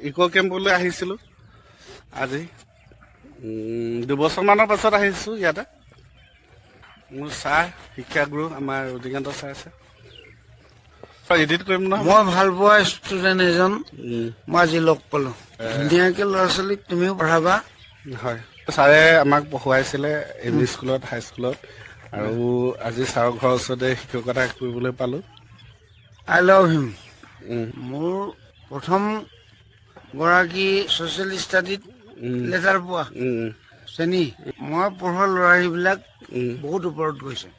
Eco কেম্পলৈ আহিছিলোঁ আজি 2 বছৰমানৰ পাছত আহিছোঁ ইয়াতে। মোৰ ছাৰ শিক্ষাগুৰু আমাৰ অধিকান্ত ছাৰ আছে। এডিট কৰিম নহয়। মই ভাল পোৱা ষ্টুডেণ্ট এজন মই আজি লগ পালো। ধুনীয়াকে ল'ৰা ছোৱালীক তুমিও পঢ়াবা। হয়, ছাৰে আমাক পঢ়ুৱাইছিলে এম ই স্কুলত, হাইস্কুলত, আৰু আজি ছাৰৰ ঘৰৰ ওচৰতে শিক্ষকতা কৰিবলৈ পালোঁ। আই লাভ হিম। মোৰ প্ৰথম গৰাকী ছ'চিয়েল ষ্টাডিত লেটাৰ পোৱা শ্ৰেণী। মই পঢ়োৱা ল'ৰাবিলাক বহুত ওপৰত গৈছে।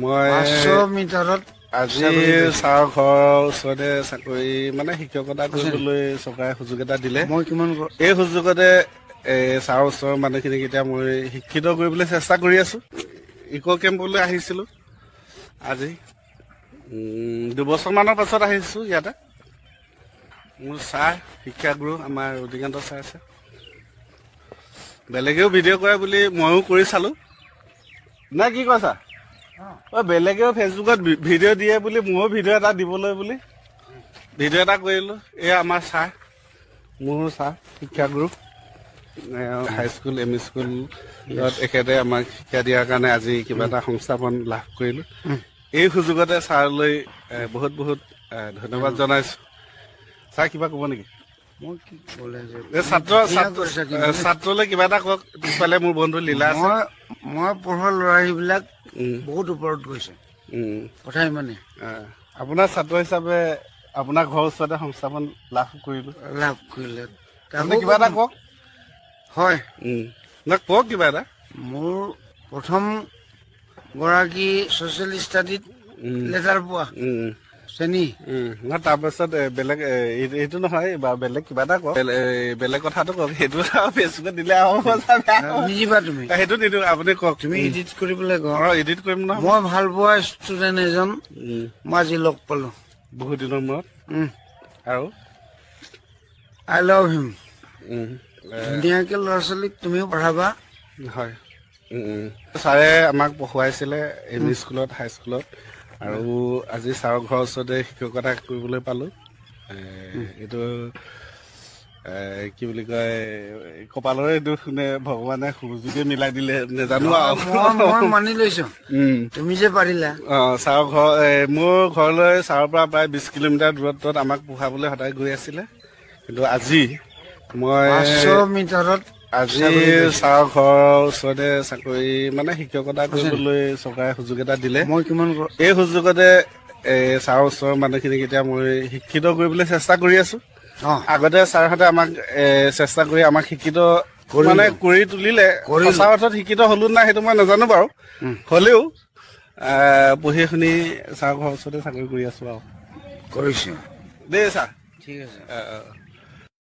মই 500 মিটাৰত আজি ছাৰৰ ঘৰৰ ওচৰতে চাকৰি মানে শিক্ষকতা কৰিবলৈ চৰকাৰে সুযোগ এটা দিলে। মই কিমান এই সুযোগতে ছাৰৰ ওচৰৰ মানুহখিনিক এতিয়া মই শিক্ষিত কৰিবলৈ চেষ্টা কৰি আছোঁ। ইকো কেম্পলৈ আহিছিলোঁ আজি 2 বছৰমানৰ পাছত আহিছোঁ ইয়াতে। মোৰ ছাৰ শিক্ষাগুৰু আমাৰ অধিকান্ত ছাৰ আছে। বেলেগেও ভিডিঅ' কৰে বুলি ময়ো কৰি চালোঁ। নে কি কৈছা? বেলেগেও ফেচবুকত ভিডিঅ' দিয়ে বুলি ময়ো ভিডিঅ' এটা দিবলৈ বুলি ভিডিঅ' এটা কৰিলোঁ। এই আমাৰ ছাৰ, মোৰ ছাৰ শিক্ষাগুৰু, হাইস্কুল এম ই স্কুলত এখেতে আমাক শিক্ষা দিয়াৰ কাৰণে আজি কিবা এটা সংস্থাপন লাভ কৰিলোঁ। এই সুযোগতে ছাৰলৈ বহুত বহুত ধন্যবাদ জনাইছোঁ। ছাৰ কিবা ক'ব নেকি? মই কি ক'লে ছাত্ৰলৈ কিবা এটা কওক। পিছফালে মোৰ বন্ধু লীলা আছে। মই পঢ়োৱা ল'ৰাবিলাক বহুত ওপৰত গৈছে। কথা ইমানে। আপোনাৰ ছাত্ৰ হিচাপে আপোনাৰ ঘৰৰ ওচৰতে সংস্থাপন লাভ কৰিলে। আপুনি কিবা এটা কওক। হয়, কওক কিবা এটা। মোৰ প্ৰথম গৰাকী ছ'চিয়েল ষ্টাডিত লেটাৰ পোৱা শ্ৰেণী। তাৰপাছত বেলেগ এইটো নহয় বা বেলেগ কিবা এটা কওক। বেলেগ কথাটো কওক। সেইটো ফেচবুকত দিলে নিদিবা তুমি। সেইটো নিদিওঁ, আপুনি কওক। তুমি এডিট কৰিবলৈ কওঁ। এডিট কৰিম নহয়। মই ভাল পোৱা ষ্টুডেণ্ট এজন মই আজি লগ পালো বহুত দিনৰ মূৰত। আৰু আই লাভ হিম। ধুনীয়াকে ল'ৰা ছোৱালীক তুমিও পঢ়াবা। হয়, ছাৰে আমাক পঢ়ুৱাইছিলে এম ই স্কুলত, হাইস্কুলত, আৰু আজি ছাৰৰ ঘৰৰ ওচৰতে শিক্ষকতা কৰিবলৈ পালোঁ। এইটো কি বুলি কয়, কপালৰে দুখ নে ভগৱানে সুযোগে মিলাই দিলে নেজানো আৰু। মই মানি লৈছো তুমি যে পাৰিলা। ছাৰৰ ঘৰ মোৰ ঘৰলৈ ছাৰৰ পৰা প্ৰায় 20 কিলোমিটাৰ দূৰত্বত আমাক পঢ়াবলৈ সদায় গৈ আছিলে। কিন্তু আজি মই 500 মিটাৰত আজি ছাৰৰ ঘৰৰ ওচৰতে চাকৰি মানে শিক্ষকতা কৰিবলৈ চৰকাৰে সুযোগ এটা দিলে। মই কিমান এই সুযোগতে ছাৰৰ ওচৰৰ মানুহখিনিক এতিয়া মই শিক্ষিত কৰিবলৈ চেষ্টা কৰি আছোঁ। আগতে ছাৰহঁতে আমাক চেষ্টা কৰি আমাক শিক্ষিত মানে কৰি তুলিলে। সঁচা অৰ্থত শিক্ষিত হ'লো নাই সেইটো মই নাজানো বাৰু। হ'লেও পঢ়ি শুনি ছাৰৰ ঘৰৰ ওচৰতে চাকৰি কৰি আছোঁ আৰু। কৰিছোঁ দেই ছাৰ। ঠিক আছে।